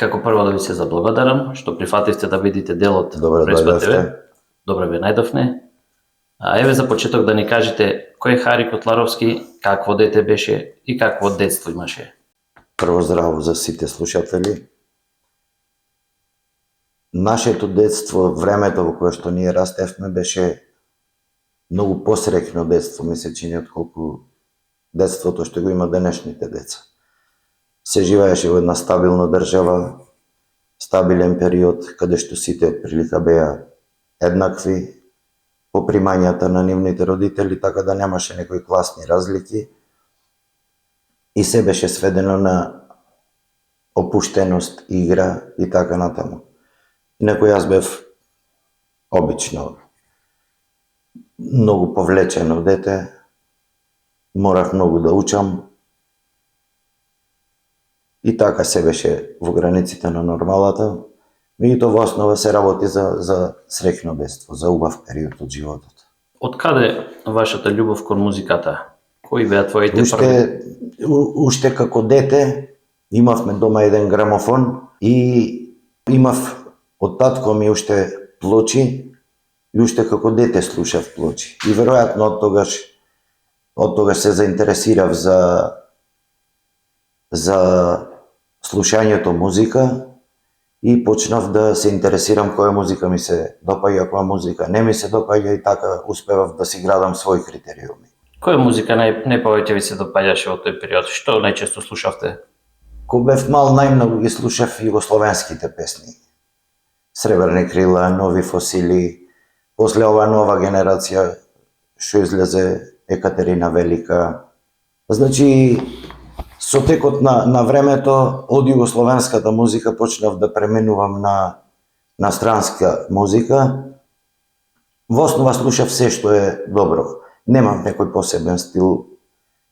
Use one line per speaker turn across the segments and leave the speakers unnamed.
Како прво да ви се заблагодарам што прифативте да бидете дел од
Добре
Преспа ТВ.
дојдовте.
Добре ве најдовме. А еве за почеток да ни кажете кој е Хари Котларовски, какво дете беше и какво детство имаше.
Прво здраво за сите слушатели. Нашето детство, времето во кое што ние растевме, беше многу посреќно детство, ми се чини, отколку детството што го има денешните деца. Се живееше во една стабилна држава, стабилен период, каде што сите отприлика беа еднакви по примањата на нивните родители, така да немаше некои класни разлики и се беше сведено на опуштеност, игра и така натаму. Инаку јас бев обично многу повлечено дете, морав многу да учам и така се беше во границите на нормалата. Меѓутоа во основа се работи за среќно детство, за убав период од животот.
Од каде вашата љубов кон музиката? Кои беа твоите први?
Уште како дете имавме дома еден грамофон и имав од татко ми уште плочи и уште како дете слушав плочи. И веројатно од тогаш се заинтересирав за слушањето музика и почнав да се интересирам која музика ми се допаѓа, која музика не ми се допаѓа и така успевав да си градам своји критериуми.
Која музика најповеќе ви се допаѓаше во тој период? Што најчесто слушавте?
Кога бев мал, најмногу ги слушав југословенските песни. Сребрни крила, Нови фосили, после ова нова генерација што излезе Екатерина Велика. Значи, со текот на времето од југословенската музика почнав да пременувам на странска музика. Во основа слушав се што е добро. Немам некој посебен стил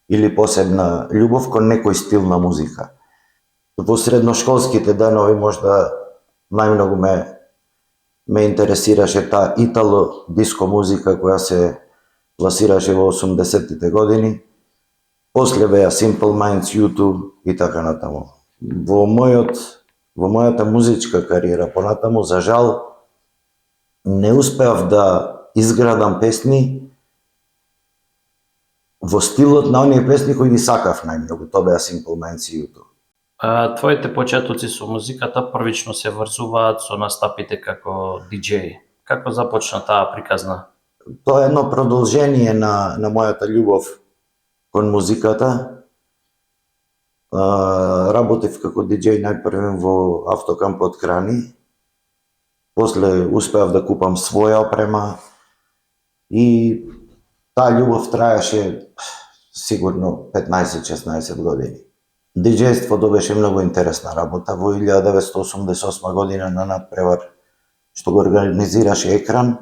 или посебна љубов кон некој стил на музика. Во средношколските денови можда најмногу ме интересираше таа итало диско музика која се пласираше во 80-тите години. После беа Simple Minds, U2 и така натаму. Во мојата музичка кариера понатаму, за жал, не успеав да изградам песни во стилот на оние песни кои ги сакав најмногу. Тоа беа Simple Minds и U2.
Твоите почетоци со музиката првично се врзуваат со настапите како диџеј. Како започна таа приказна?
Тоа е едно продолжение на мојата љубов кон музиката. Работев како диџеј најпрвен во автокамп од Крани. После успеав да купам своја опрема и таа љубов траеше сигурно 15-16 години. Диџејството беше многу интересна работа. Во 1988 година на надпревар што го организираше Екран,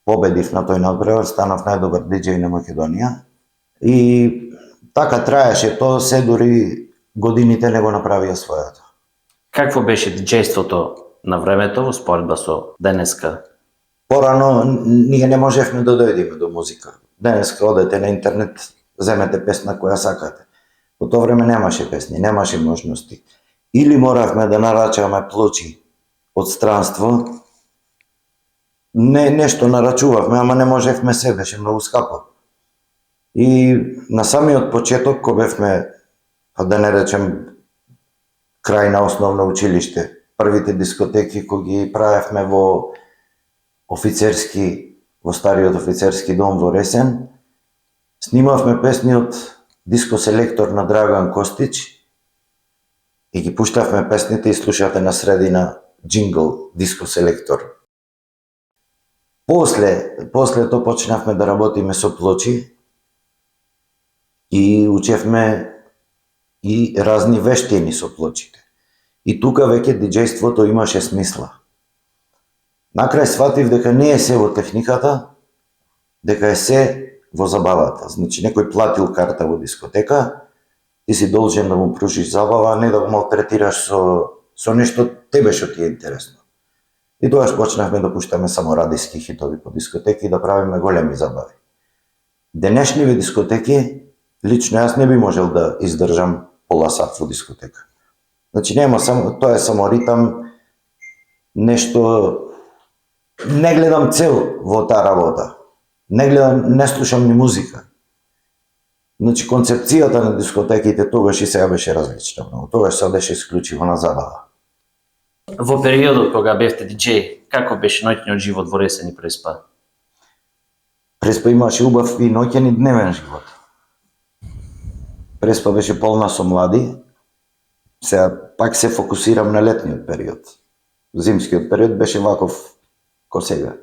победив на тој надпревар, станав најдобар диџеј на Македонија. И така траеше тоа, се дури годините не го направија своето.
Какво беше диџејството на времето во споредба со денеска?
Порано ние не можевме да дојдеме до музика. Денеска одете на интернет, земете песна која сакате. Во тоа време немаше песни, немаше можности. Или моравме да нарачаваме плочи од странство, нешто нарачувавме, ама не можевме се, беше многу скапо. И на самиот почеток, кога бевме, да не речем, крај на основно училиште, првите дискотеки кои ги правевме во стариот офицерски дом во Ресен, снимавме песни од диско селектор на Драган Костич и ги пуштавме песните и слушавте на средина джингл диско селектор. После тоа почнавме да работиме со плочи и учевме и разни вештини со плочите. И тука веќе диџејството имаше смисла. Накрај сватив дека не е се во техниката, дека е се во забавата. Значи, некој платил карта во дискотека, ти си должен да му прушиш забава, а не да го малтретираш со нешто тебе што ти е интересно. И тогаш почнавме да пуштаме само радиски хитови по дискотеки и да правиме големи забави. Денешниве дискотеки, лично јас не би можел да издржам пола сат во дискотека. Значи нема само, тоа е само ритам, нешто, не гледам цел во таа работа. Не гледам, не слушам ни музика. Значи концепцијата на дискотеките тогаш и сега беше различна многу. Тогаш се беше исклучиво на забава.
Во периодот кога бевте диџеј, како беше ноќниот живот во Ресен и Преспа?
Преспа имаше убав и ноќен и дневен живот. Преспа беше полна со млади. Сега пак се фокусирам на летниот период. Зимскиот период беше ваков ко сега.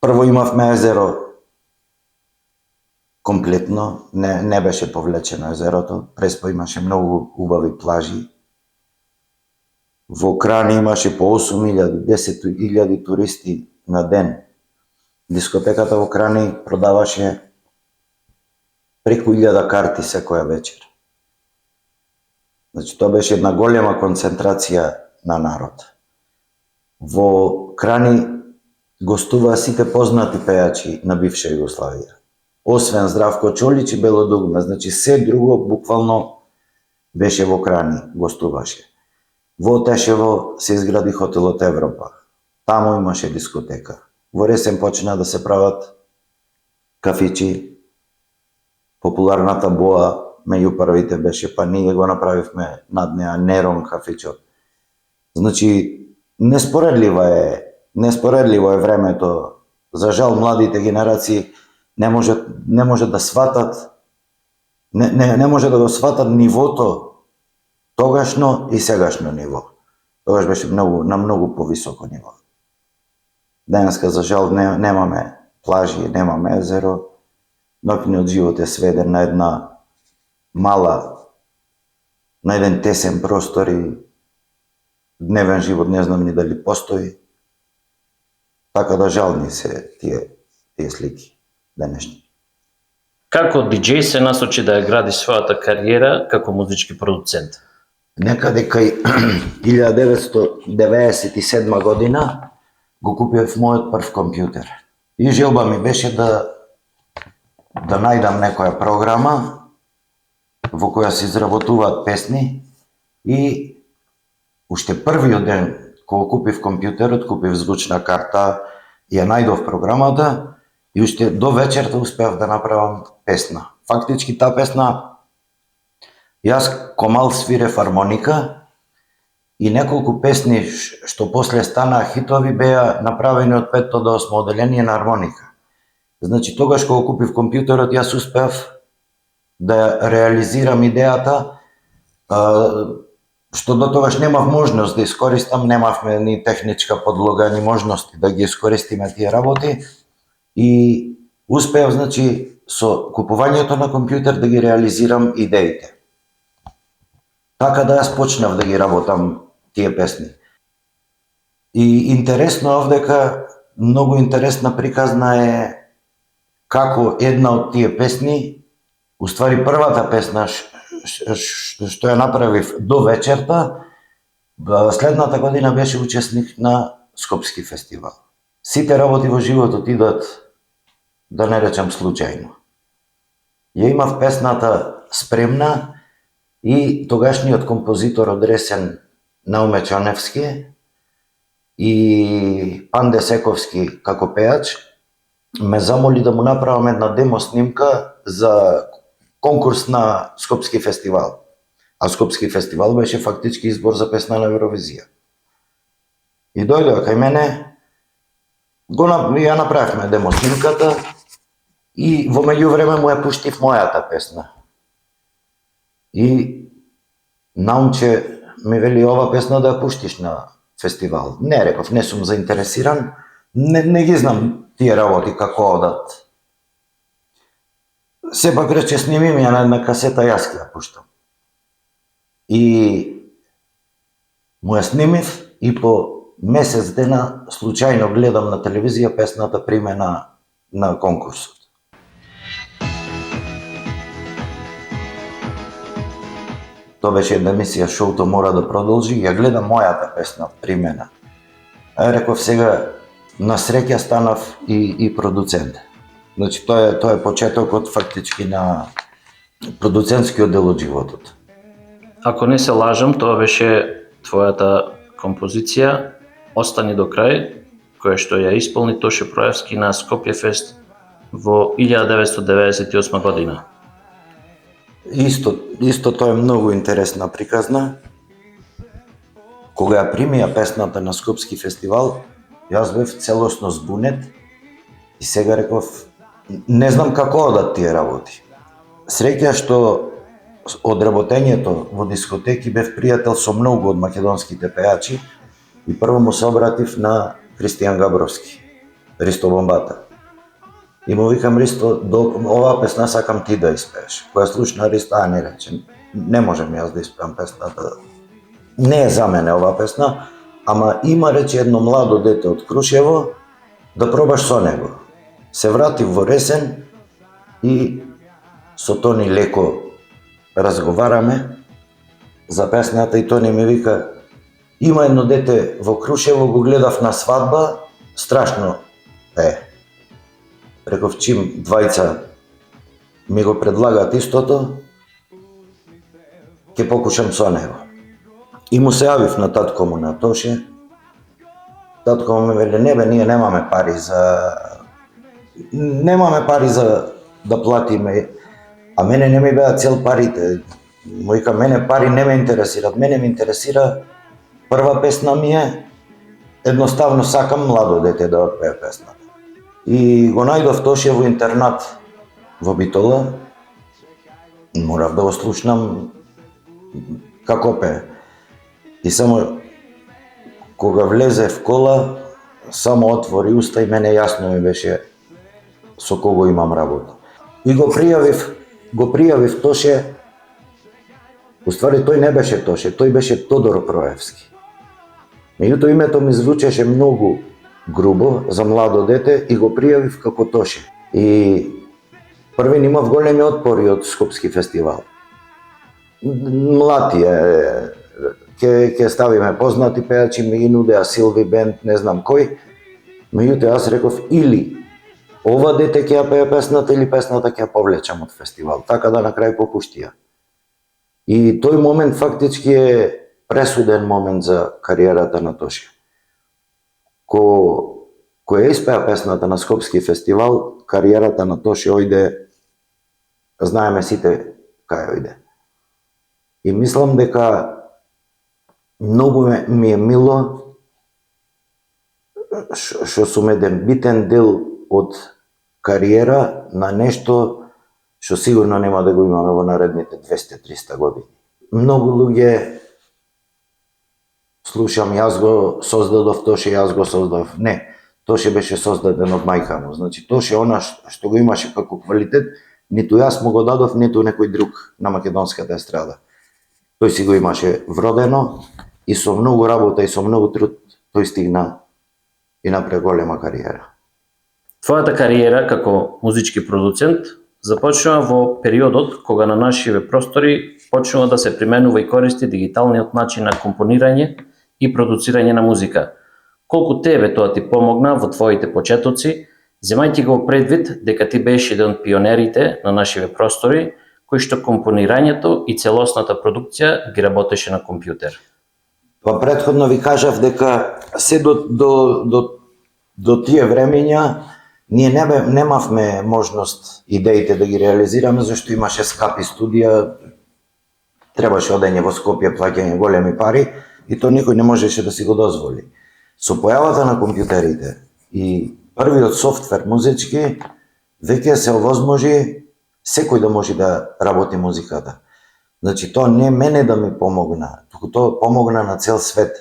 Прво имавме езеро комплетно, не беше повлечено езерото. Преспа имаше многу убави плажи. Во Крани имаше по 8.000, 10.000 туристи на ден. Дискотеката во Крани продаваше преку 1000 карти секоја вечер. Значи тоа беше една голема концентрација на народ. Во Крани гостуваа сите познати пејачи на бивша Југославија. Освен Здравко Чолич и Бело Дугме, значи се друго буквално беше во Крани, гостуваше. Во Тешево се изгради хотелот Европа. Таму имаше дискотека. Во Ресен почна да се прават кафичи. Популарната Боа меѓу првите беше, па ние го направивме над неа Нерон кафичот. Значи, неспоредливо е времето. За жал, младите генерации не може да сватат, не може да го сватат нивото тогашно и сегашно ниво. Тогаш беше на многу повисоко ниво. Денеска, за жал, немаме плажи, немаме езеро. Ноќниот живот е сведен на една мала, на еден тесен простор и дневен живот не знам ни дали постои. Така да жални се тие слики денешни.
Како диџеј се насочи да ја гради својата кариера како музички продуцент?
Некаде кај 1997 година го купив мојот прв компјутер. И желба ми беше да најдам некоја програма во која се изработуваат песни и уште првиот ден кога купив компјутерот, купив звучна карта, ја најдов програмата и уште до вечерта успеав да направам песна. Фактички таа песна, јас комал свирев армоника и неколку песни што после станаа хитови беа направени од 5 до 8 оделение на армоника. Значи тогаш кога купив компјутерот јас успеав да ја реализирам идејата, што до тогаш немав можност да искористам, немавме ни техничка подлога, ни можности да ги искористиме тие работи и успеав, значи, со купувањето на компјутер да ги реализирам идеите. Така да јас почнав да ги работам тие песни. И интересно овдека, многу интересна приказна е како една од тие песни, уствари првата песна што ја направив до вечерта, следната година беше учесник на Скопски фестивал. Сите работи во животот идат, да не речам случајно. Ја имав песната спремна и тогашниот композитор од Ресен Науме Чаневски и Панде Сековски како пејач ме замоли да му направам една демо снимка за конкурс на Скопски фестивал. А Скопски фестивал беше фактички избор за песна на Евровизија. И дојдоа кај мене, ја направивме демо снимката и во меѓувреме му ја пуштив мојата песна. И Наумче ми вели ова песна да ја пуштиш на фестивал. Не, реков, не сум заинтересиран, не ги знам тие работи како одат. Сепак рече, сними ми ја на една касета, јас ќе ја пуштам. И му ја снимив и по месец дена случајно гледам на телевизија песната примена на конкурсот. Тоа беше една емисија Шоуто мора да продолжи, ја гледам мојата песна примена. Реков, сега на среќа станав и продуцент. Значи тоа е почетокот фактички на продуцентскиот дел од животот.
Ако не се лажам, тоа беше твојата композиција Остани до крај, која што ја исполни Тоше Проевски на Скопје Фест во 1998 година.
Исто тоа е многу интересна приказна. Кога ја примија песната на Скопски фестивал, јас бев целосно збунет и сега реков, не знам како одат тие работи. Среќа што од работењето во дискотеки бев пријател со многу од македонските пејачи и прво му се обратив на Кристијан Габровски, Ристо Бомбата. И му викам, Ристо, оваа песна сакам ти да испееш. Која слушна Ристо, не рече, не можем јас да испеам песната. Не е за мене оваа песна, ама има, рече, едно младо дете од Крушево, да пробаш со него. Се вратив во Ресен и со Тони леко разговараме за песната и Тони ми вика, има едно дете во Крушево, го гледав на свадба, страшно е. Реков, чим двајца ми го предлагаат истото, ќе покушам со него. И му се јавив на татко му на Тоше. Татко му ме вели, не бе, ние немаме пари за да платиме. А мене не ми беа цел парите. Му вика, мене пари не ме интересираат. Мене ме интересира прва песна ми е, едноставно сакам младо дете да отпее песната. И го најдов Тоше во интернат во Битола. Морав да го слушнам како пее. И само кога влезе в кола, само отвори уста и мене јасно ми беше со кого имам работа. И го пријавив Тоше. Уствари тој не беше Тоше, тој беше Тодор Проевски. Меѓутоа името ми звучеше многу грубо за младо дете и го пријавив како Тоше. И првин имав големи отпори од Скопски фестивал. Млад е, ќе ставиме познати пејачи, ми ги нудеа Силви Бенд, не знам кој. Меѓутоа јас реков, или ова дете ќе ја пее песната или песната ќе ја повлечам од фестивал, така да на крај попуштија. И тој момент фактички е пресуден момент за кариерата на Тоше. Кој испеа песната на Скопски фестивал, кариерата на Тоше ојде, знаеме сите кај ојде. И мислам дека многу ми е мило што сум еден битен дел од кариера на нешто што сигурно нема да го имаме во наредните 200-300 години. Многу луѓе слушам, јас го создадов Тоше, јас го создадов. Не, Тоше беше создаден од мајка му. Значи, Тоше она што го имаше како квалитет, ниту јас му го дадов, ниту некој друг на македонската естрада. Тој си го имаше вродено и со многу работа и со многу труд тој стигна и направи голема кариера.
Твојата кариера како музички продуцент започнува во периодот кога на нашиве простори почнува да се применува и користи дигиталниот начин на компонирање и продуцирање на музика. Колку тебе тоа ти помогна во твоите почетоци, земајќи го предвид дека ти беше еден од пионерите на нашиве простори, кој што компонирањето и целосната продукција ги работеше на компјутер?
Па претходно ви кажав дека се до тие времења ние немавме можност идеите да ги реализираме, зашто имаше скапи студија, требаше одење во Скопје, плаќање големи пари и то никој не можеше да си го дозволи. Со појавата на компјутерите и првиот софтвер музички, веќе се овозможи секој да може да работи музиката. Значи, тоа не мене да ми помогна, туку тоа помогна на цел свет.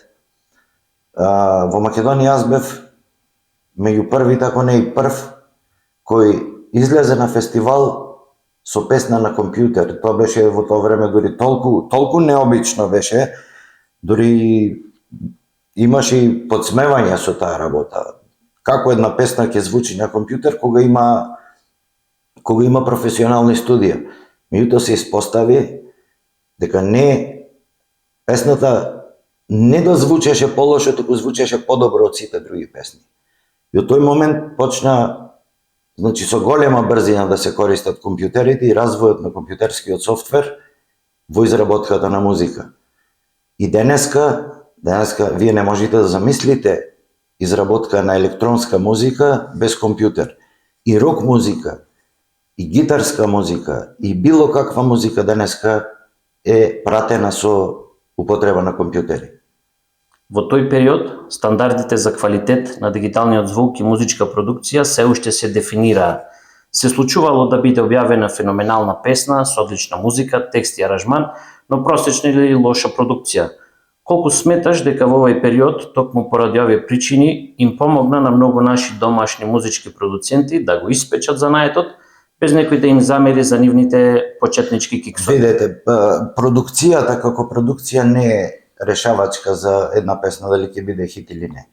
Во Македонија јас бев меѓу првите, ако не и прв, кој излезе на фестивал со песна на компјутер. Тоа беше во тоа време дури толку необично беше, дури имаше и подсмевање со таа работа. Како една песна ќе звучи на компјутер кога има професионални студија. Меѓутоа се испостави дека песната не да звучеше полошо, туку звучеше подобро од сите други песни. И од тој момент почна, значи, со голема брзина да се користат компјутерите и развојот на компјутерскиот софтвер во изработката на музика. И денеска вие не можете да замислите изработка на електронска музика без компјутер. И рок музика, и гитарска музика, и било каква музика денеска е пратена со употреба на компјутери.
Во тој период, стандардите за квалитет на дигиталниот звук и музичка продукција се уште се дефинираа. Се случувало да биде објавена феноменална песна со одлична музика, текст и аранжман, но просечна или лоша продукција. Колку сметаш дека во овој период, токму поради овие причини, им помогна на многу наши домашни музички продуценти да го испечат занаетот, без некој да им замери за нивните почетнички киксови?
Видете, продукцијата како продукција не е решавачка за една песна дали ќе биде хит или не.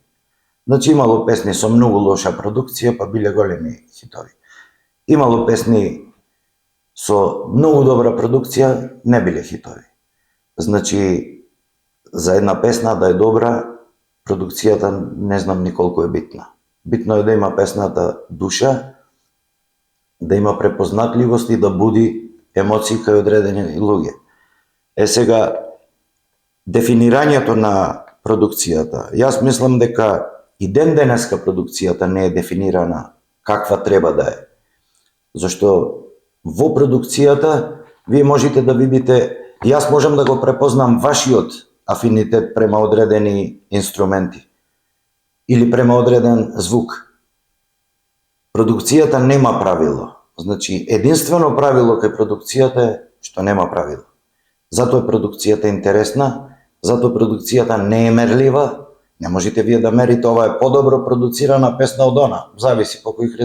Значи имало песни со многу лоша продукција, па биле големи хитови. Имало песни со многу добра продукција, не биле хитови. Значи, за една песна да е добра, продукцијата не знам ни колку е битна. Битно е да има песната душа, да има препознатливост и да буди емоции кај одредени луѓе. Сега, дефинирањето на продукцијата. Јас мислам дека и ден денеска продукцијата не е дефинирана каква треба да е. Зашто во продукцијата вие можете да видите, јас можам да го препознам вашиот афинитет према одредени инструменти или према одреден звук. Продукцијата нема правило. Значи, единствено правило кај продукцијата е што нема правило. Затоа продукцијата е интересна, затоа продукцијата не е мерлива. Не можете вие да мерите ова е подобро продуцирана песна од она. Зависи по кој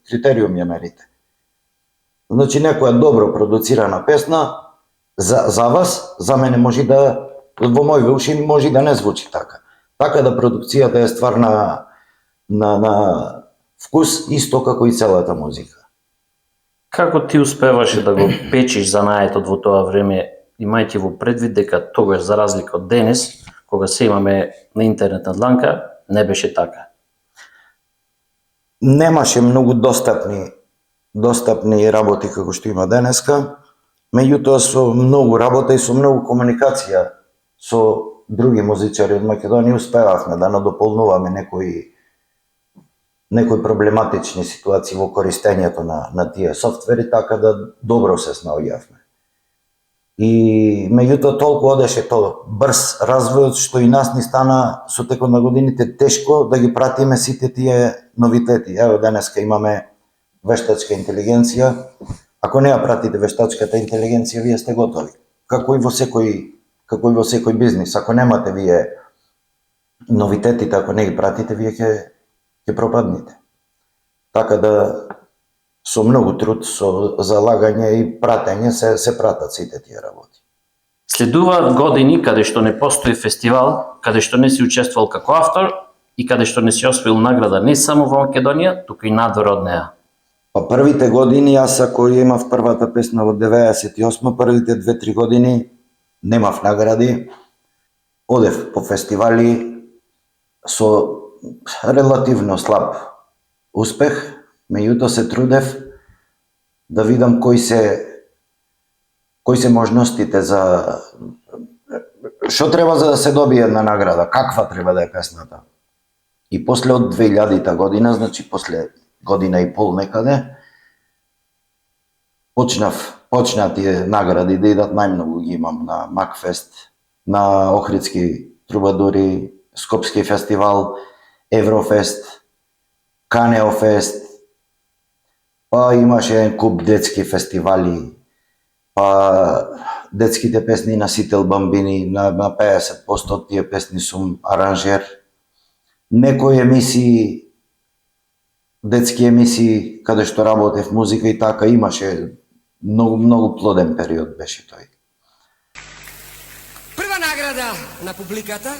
критериум ја мерите. Значи, некоја добро продуцирана песна за вас, за мене може да, во мој уши може да не звучи така. Така да продукцијата е ствар на вкус, исто како и целата музика.
Како ти успеваше да го печиш занаетот во тоа време, имајќи во предвид дека тогаш, за разлика од денес, кога се имаме на интернетна дланка, не беше така?
Немаше многу достапни работи како што има денеска, меѓутоа со многу работа и со многу комуникација со други музичари од Македонија успевавме да надополнуваме некои проблематични ситуации во користењето на тие софтвери, така да добро се снаоѓавме. И меѓутоа толку одеше брз развојот што и нас ни стана со текот на годините тешко да ги пратиме сите тие новитети. Ево денеска имаме вештачка интелигенција. Ако не ја пратите вештачката интелигенција, вие сте готови. Како и во секој бизнис, ако немате вие новитетите, ако не ги пратите, вие ќе пропаднете. Така да со многу труд, со залагање и пратење се пратат сите тие работи.
Следуваат години каде што не постои фестивал, каде што не си учествувал како автор и каде што не си освоил награда не само во Македонија, туку и надвор од неа.
Па првите години, јас ако имав првата песна во 98, првите 2-3 години немав награди, одев по фестивали со релативно слаб успех, меѓутоа се трудев да видам кои се можностите за што треба за да се добие една награда, каква треба да е песната. И после од 2000 година, значи после година и пол некаде, почна тие награди да идат, најмногу ги имам на Макфест, на Охридски трубадури, Скопски фестивал, Еврофест, Канеофест, па имаше еден куп детски фестивали, па детските песни на Сител Бамбини, на 50% од тие песни сум аранжер. Некои емисии, детски емисии, каде што работев музика и така, имаше многу плоден период беше тој.
Прва награда на публиката,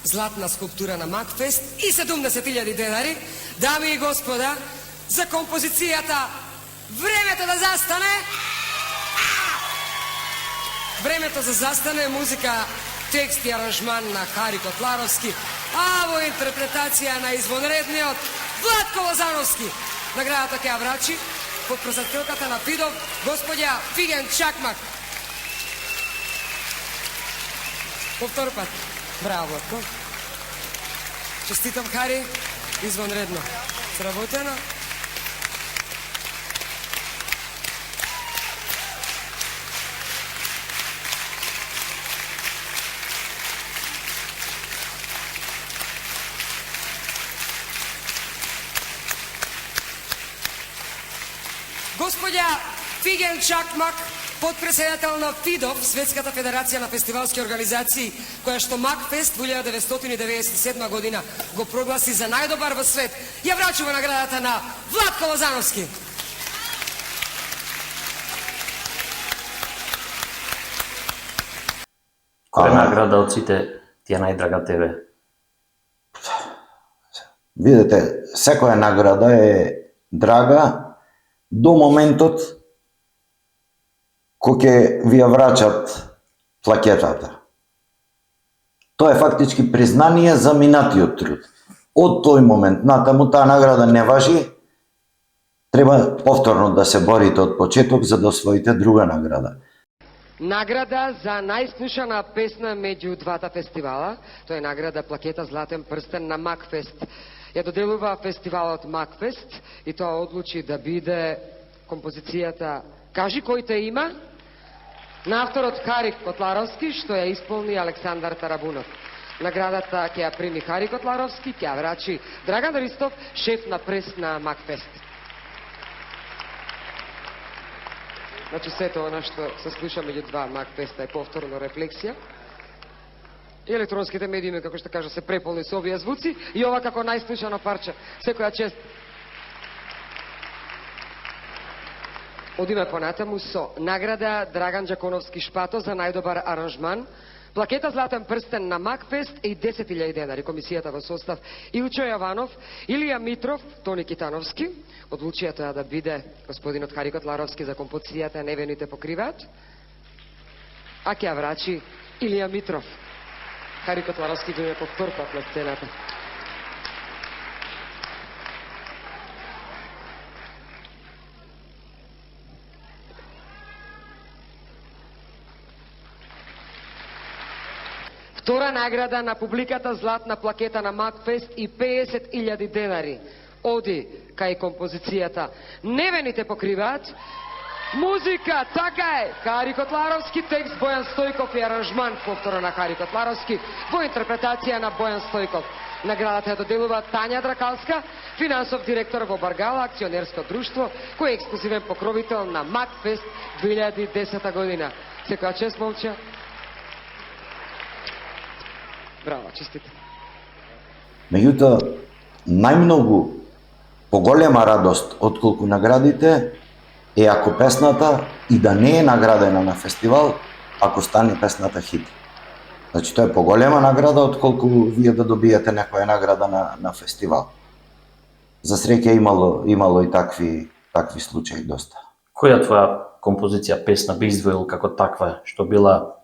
златна скулптура на Макфест и 70.000 денари, дами и господа, за композицијата Времето да застане. Времето за застане, музика, текст и аранжман на Хари Котларовски, а во интерпретација на извонредниот Владко Лозановски. Наградата ќе ја врачи под председателката на ФИДОВ, господја Фиген Чакмак. По втор пат. Браво, Владко. Честитам, Хари. Извънредно сработено. Господја Фиген Чакмак, подпредседател на ФИДОВ, Светската федерација на фестивалски организации, која што Макфест во 1997 година го прогласи за најдобар во свет, ја врачува наградата на Владко Лозановски.
Која награда од сите ти е најдрага тебе?
Видете, секоја награда е драга до моментот кој ќе ви ја врачат плакетата. Тоа е фактички признание за минатиот труд. Од тој момент натаму таа награда не важи, треба повторно да се борите од почеток за да освоите друга награда.
Награда за најслушана песна меѓу двата фестивала, тоа е награда Плакета Златен прстен на Макфест. Ја доделува фестивалот Макфест и тоа одлучи да биде композицијата "Кажи кој те има" на авторот Хари Котларовски, што ја исполни Александар Тарабунов. Наградата ќе ја прими Хари Котларовски, ќе ја врачи Драган Ристов, шеф на прес на Макфест. Значи сето она што се слуша меѓу два Макфеста е повторно рефлексија. И електронските медиуми, како што кажа, се преполни со овие звуци и ова како најслушано парче. Секоја чест. Одиме понатаму со награда Драган Джаконовски Шпато за најдобар аранжман, плакета Златен прстен на Макфест и 10.000 денари. Комисијата во состав Илчо Јаванов, Илија Митров, Тони Китановски. Одлучија тоа да биде господинот Хари Котларовски за композицијата "Невените покриваат", а ќе ја врачи Илија Митров. Хари Котларовски го има по втор пат на сцената. Втора награда на публиката "Златна плакета" на Макфест и 50.000 денари. Оди кај композицијата "Невените покриваат", музика, така е, Хари Котларовски, текст Бојан Стојков и аранжман повторно на Хари Котларовски во интерпретација на Бојан Стојков. Наградата ја доделува Тања Дракалска, финансов директор во Баргала акционерско друштво, кој е ексклузивен покровител на Макфест 2010 година. Секоја чест, момче. Браво, честите.
Меѓутоа, најмногу поголема радост отколку наградите е ако песната и да не е наградена на фестивал, ако стане песната хит. Значи, тоа е поголема награда отколку вие да добиете некоја награда на фестивал. За среќа имало и такви случаи доста.
Која твоја композиција, песна би издвоил како таква, што била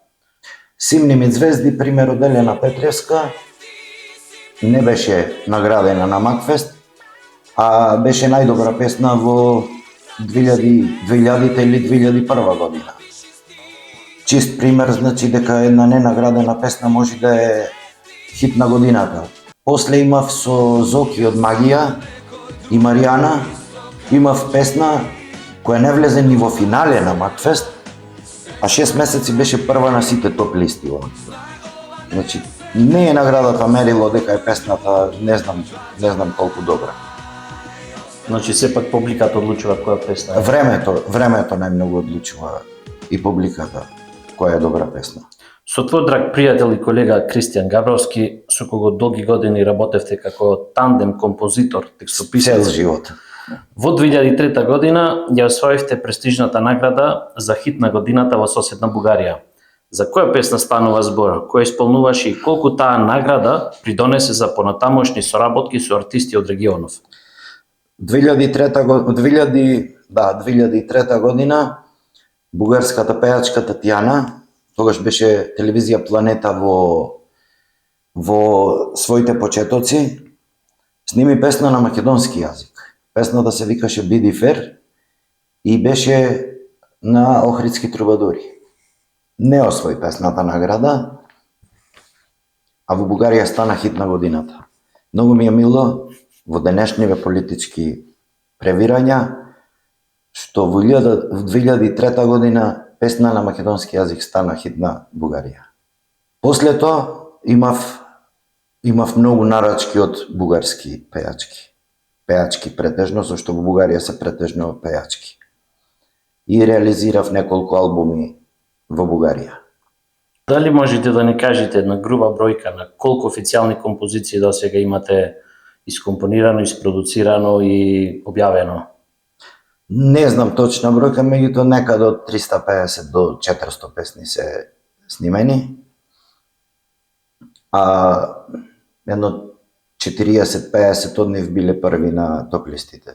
"Симни ми звезди", пример од Елена Петревска, не беше наградена на Макфест, а беше најдобра песна во 2000 или 2001 година. Чист пример, значи дека една ненаградена песна може да е хит на годината. После имав со Зоки од Магија и Маријана, имав песна која не влезе ни во финале на Макфест, а 6 месеци беше прва на сите топ листи. Значи, не е наградата мерило дека е песната, не знам колку добра.
Значи сепак публиката одлучува која песна е.
Времето најмногу одлучува и публиката која е добра песна.
Со твој драг пријател и колега Кристијан Габровски, со кого долги години работевте како тандем композитор, текстописец.
Цел живот.
Во 2003 година ја освоивте престижната награда за хит на годината во соседна Бугарија. За која песна станува збор, која исполнуваше и колку таа награда придонесе за понатамошни соработки со артисти од регионов?
2003 година бугарската пејачка Татјана, тогаш беше телевизија Планета во своите почетоци, сними песна на македонски јазик. Песната се викаше "Биди фер" и беше на Охридски трубадури. Не освои песната награда, а во Бугарија стана хит на годината. Многу ми е мило во денешниве политички превирања што во 2003 година песна на македонски јазик стана хит на Бугарија. После тоа имав многу нарачки од бугарски пејачки. Пејачки претежно, зашто во Бугарија се претежно пејачки. И реализирав неколку албуми во Бугарија.
Дали можете да ни кажете една груба бројка на колку официјални композиции до сега имате искомпонирано, isproducirano и објавено?
Не знам точна бројка, меѓутоа некаде од 350 до 400 песни се снимени. А едно 40-50 од нив биле први на топ-листите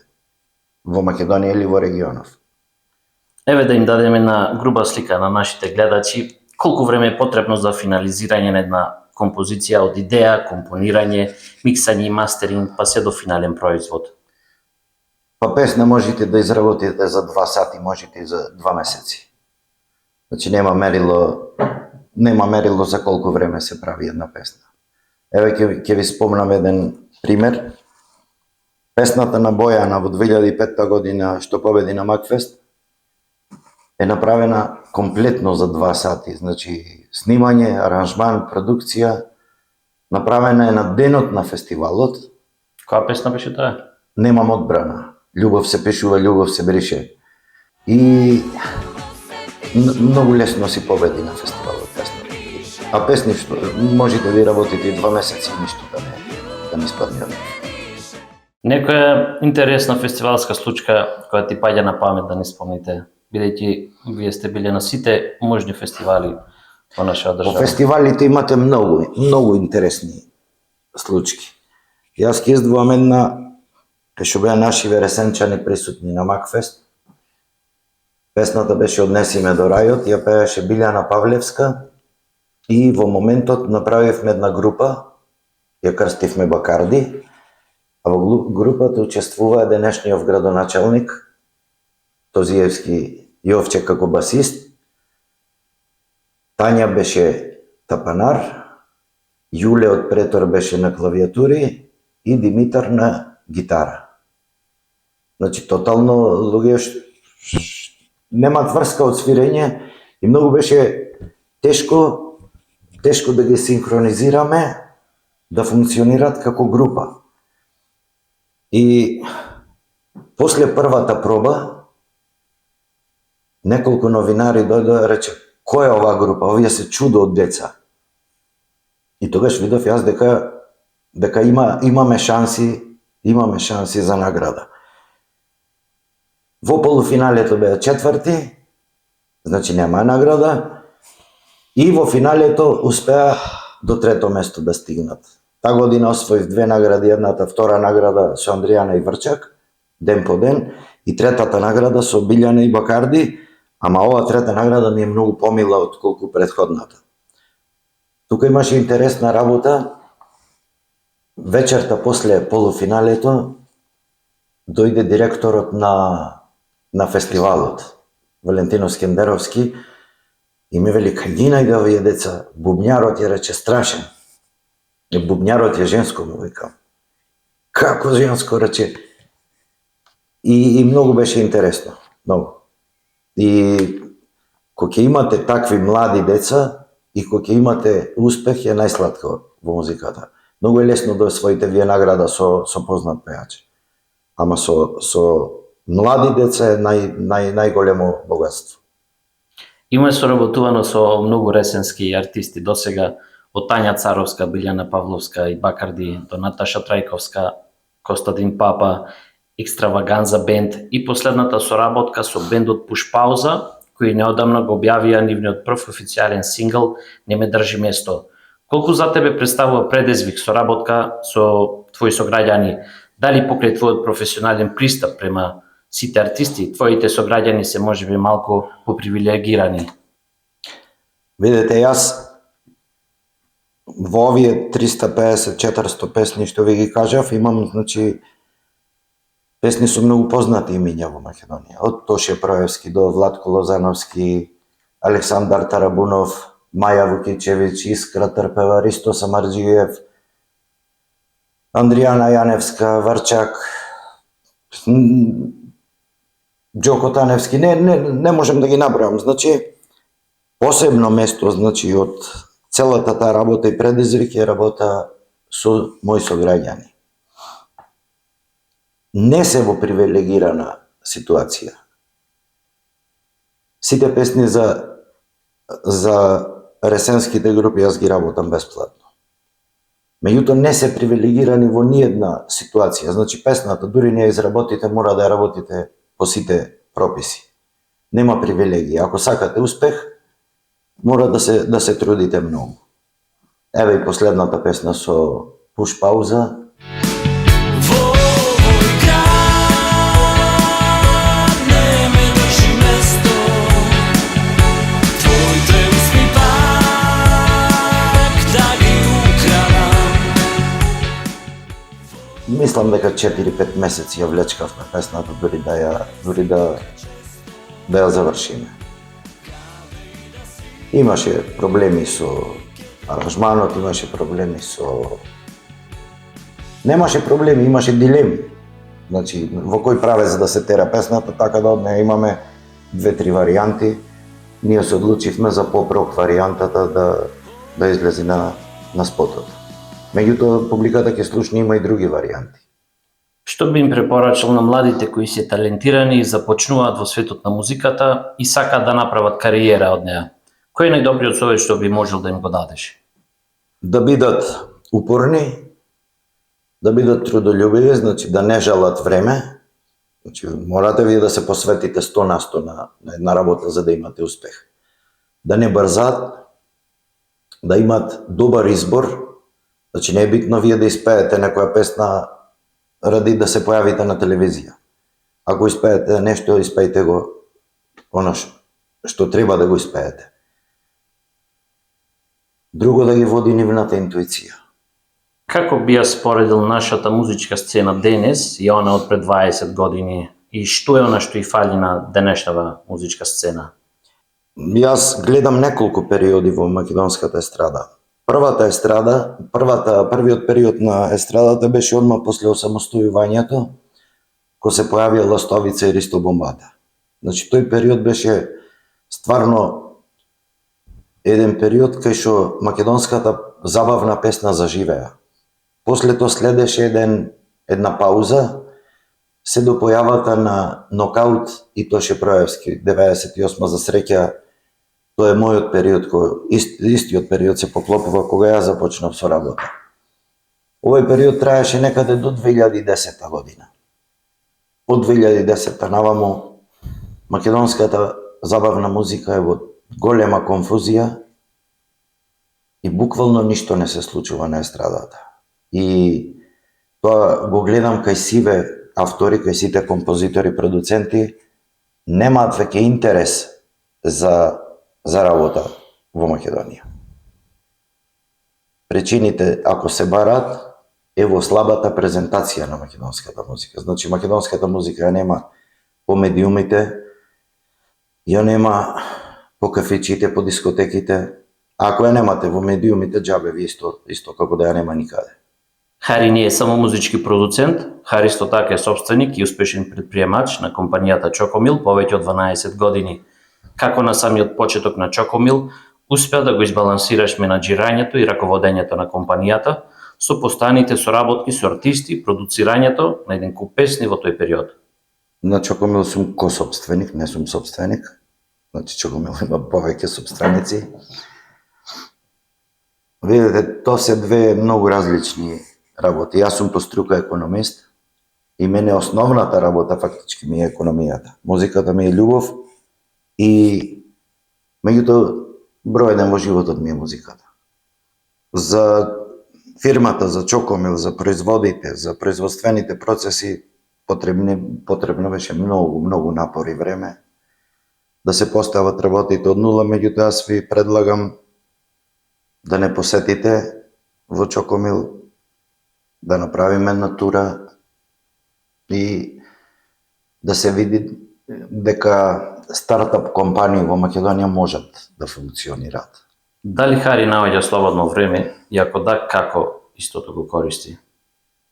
во Македонија или во регионов.
Еве да им дадеме една груба слика на нашите гледачи, колку време е потребно за финализирање на една композиција од идеја, компонирање, миксање и мастеринг, па се до финален производ?
Па песна можете да изработите за 2 сати, можете и за 2 месеци. Значи нема мерило за колку време се прави една песна. Еве ќе ви спомнам еден пример. Песната на Бојана во 2005 година што победи на Макфест е направена комплетно за 2 сати. Значи снимање, аранжман, продукција, направена е на денот на фестивалот.
Која песна беше тоа?
Немам одбрана. Љубов се пишува, љубов се брише. И многу лесно си победи на фестивалот песна. А песни што можете да работите и 2 месеци и ништо да не спадне од.
Некоја интересна фестивалска случка која ти паѓа на памет да не спомните, бидејќи вие сте биле на сите можни фестивали во нашата
Во
држава?
фестивалите имате многу интересни случки. Јас ќе издвоам една, што беа наши вересенчани присутни на Макфест. Песната беше Однеси ме до рајот, ја пееше Билјана Павлевска и во моментот направивме една група, ја крстивме Бакарди, а во групата учествуваа денешниот градоначалник Тозиевски Јовче како басист, Тања беше тапанар, Јуле од Претор беше на клавиатури и Димитар на гитара. Значи, тотално луѓе немаат врска од свирење и многу беше тешко да ги синхронизираме, да функционираат како група. И после првата проба, неколку новинари дојдоа и рече, која е оваа група? Овие се чудо од деца. И тогаш видов јас дека имаме шанси за награда. Во полуфиналето беа четврти, значи нема награда, и во финалето успеа до трето место да стигнат. Таа година освоив 2 награди, едната втора награда со Андријана и Врчак, ден по ден, и третата награда со Билјана и Бакарди, ама ова трета награда ми е многу помила од колку претходната. Тука имаше интересна работа. Вечерта после полуфиналето дојде директорот на фестивалот, Валентино Скендеровски, и ми вели, кај ги најде овие деца? Бубњарот ја рече страшен. Бубњарот е женско, му викам. Како женско, рече. И многу беше интересно, многу. И кога ќе имате такви млади деца и кога ќе имате успех, е најсладко во музиката. Многу е лесно да освоите вие награда со познат пејач. Ама со млади деца е најголемо богатство.
Има соработувано со многу ресенски артисти досега, од Тања Царовска, Билјана Павловска и Бакарди, до Наташа Трајковска, Костадин Папа, Екстраваганза бенд и последната соработка со бендот Пушпауза, кои неодамна го објавија нивниот прв официјален сингл "Не ме држи место". Колку за тебе представува предизвик соработка со твои сограѓани? Дали покрај твојот професионален пристап према сите артисти, твоите сограѓани се можеби малку попривилегирани?
Видете, јас во овие 350-400 песни што ви ги кажав, имам, значи, песни со многу познати имиња во Македонија. Од Тоше Проевски до Владко Лозановски, Александар Тарабунов, Маја Вукичевиќ, Искра Трпева, Ристо Самарџиев, Андријана Јаневска, Варчак, Џоко Таневски, не можем да ги набројам. Значи, посебно место, значи, од целата таа работа и предизвик е работа со мои сограѓани. Не се во привилегирана ситуација. Сите песни за ресенските групи јас ги работам бесплатно. Меѓутоа не се привилегирани во ниедна ситуација. Значи песната, дури не ја изработите, мора да ја работите по сите прописи. Нема привилегија. Ако сакате успех, мора да се трудите многу. Еве и последната песна со Пуш пауза. Мислам дека 4-5 месеци ја влечкавме песната дури да ја завршиме. Имаше проблеми со аранжманот, имаше проблеми Немаше проблеми, имаше дилеми. Значи, во кој правец да се тера песната, така да од неја имаме 2-3 варијанти. Ние се одлучивме за поп-рок варијантата да излезе на спотот. Меѓутоа, публиката ќе слушне има и други варијанти.
Што би им препорачал на младите кои се талентирани и започнуваат во светот на музиката и сакаат да направат кариера од неа? Кој е најдобриот совет што би можел да им го дадеш?
Да бидат упорни, да бидат трудолюбиви, значи да не жалат време. Значи, морате вие да се посветите 100% на една работа за да имате успех. Да не брзат, да имат добар избор. Значи не е битно вие да испеете некоја песна ради да се појавите на телевизија. Ако испеете нешто, испеете го оно што треба да го испеете. Друго, да ги води нивната интуиција.
Како би ја споредил нашата музичка сцена денес и она од пред 20 години? И што е она што и фали на денешната музичка сцена?
Јас гледам неколку периоди во македонската естрада. Првиот период на естрадата беше одма после осамостојувањето, кога се појавија Ластовица и Ристо Бомбата. Значи, тој период беше стварно еден период кај што македонската забавна песна заживеа. После тоа следеше една пауза, се до појавата на Нокаут и Тоше Проевски, 98 за среќа. Тоа е мојот период, истиот период се поклопува кога ја започнав со работа. Овој период траеше некаде до 2010 година. Од 2010 наваму македонската забавна музика е во голема конфузија и буквално ништо не се случува на естрадата. И тоа го гледам кај сиве автори, кај сите композитори, продуценти, немаат веќе интерес за работа во Македонија. Причините, ако се барат, е во слабата презентација на македонската музика. Значи, македонската музика ја нема по медиумите, ја нема по кафичите, по дискотеките. Ако ја немате во медиумите, џабе ви исто како да ја нема никаде.
Хари не е само музички продуцент, Хари исто така е собственик и успешен предприемач на компанијата Чокомил повеќе од 12 години. Како на самиот почеток на Чокомил успеа да го избалансираш менаџирањето и раководењето на компанијата со постојаните соработки со артисти, продуцирањето на еден куп песни во тој период?
На Чокомил сум косопственик, не сум собственик. Значи Чокомил има повеќе собственици. Видите, тоа се две многу различни работи. Јас сум по струка економист и мене основната работа фактички ми е економијата. Музиката ми е љубов и меѓутоа број еден во животот ми е музиката. За фирмата, за Чокомил, за производите, за производствените процеси потребно беше многу напор и време да се постават работите од нула, меѓутоа јас ви предлагам да не посетите во Чокомил, да направиме една тура и да се види дека стартап компании во Македонија можат да функционираат.
Дали Хари наоѓа слободно време и ако да, како истото го користи?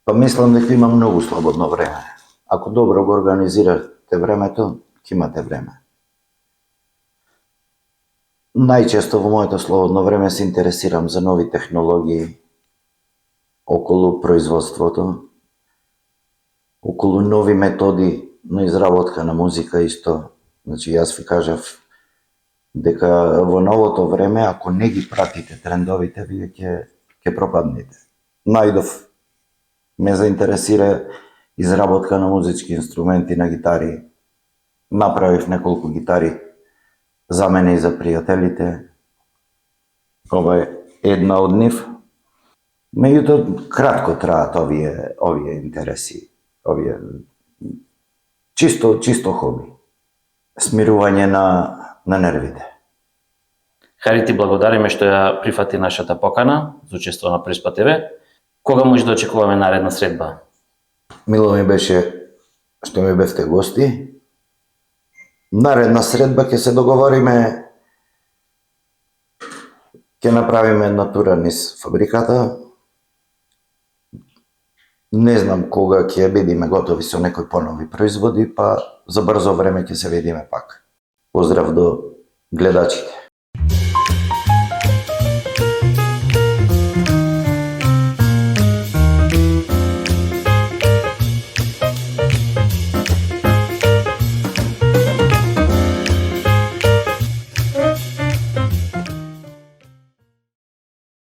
Па мислам дека има многу слободно време. Ако добро го организирате времето, ќе имате време. Најчесто во моето слободно време се интересирам за нови технологии околу производството, околу нови методи на изработка на музика исто. Значи, јас ви кажав дека во новото време, ако не ги пратите трендовите, вие ќе пропаднете. Најдов ме заинтересира изработка на музички инструменти, на гитари. Направив неколку гитари за мене и за пријателите. Ова е една од нив. Меѓутоа, кратко траат овие интереси, овие чисто хоби. Смирување на нервите.
Хари, ти благодариме што ја прифати нашата покана за учество на Преспа ТВ. Кога може да очекуваме наредна средба?
Мило ми беше што ми бевте гости. Наредна средба ќе се договориме, ќе направиме една тура низ фабриката. Не знам кога ќе бидеме готови со некои понови производи, па за брзо време ќе се видиме пак. Поздрав до гледачите.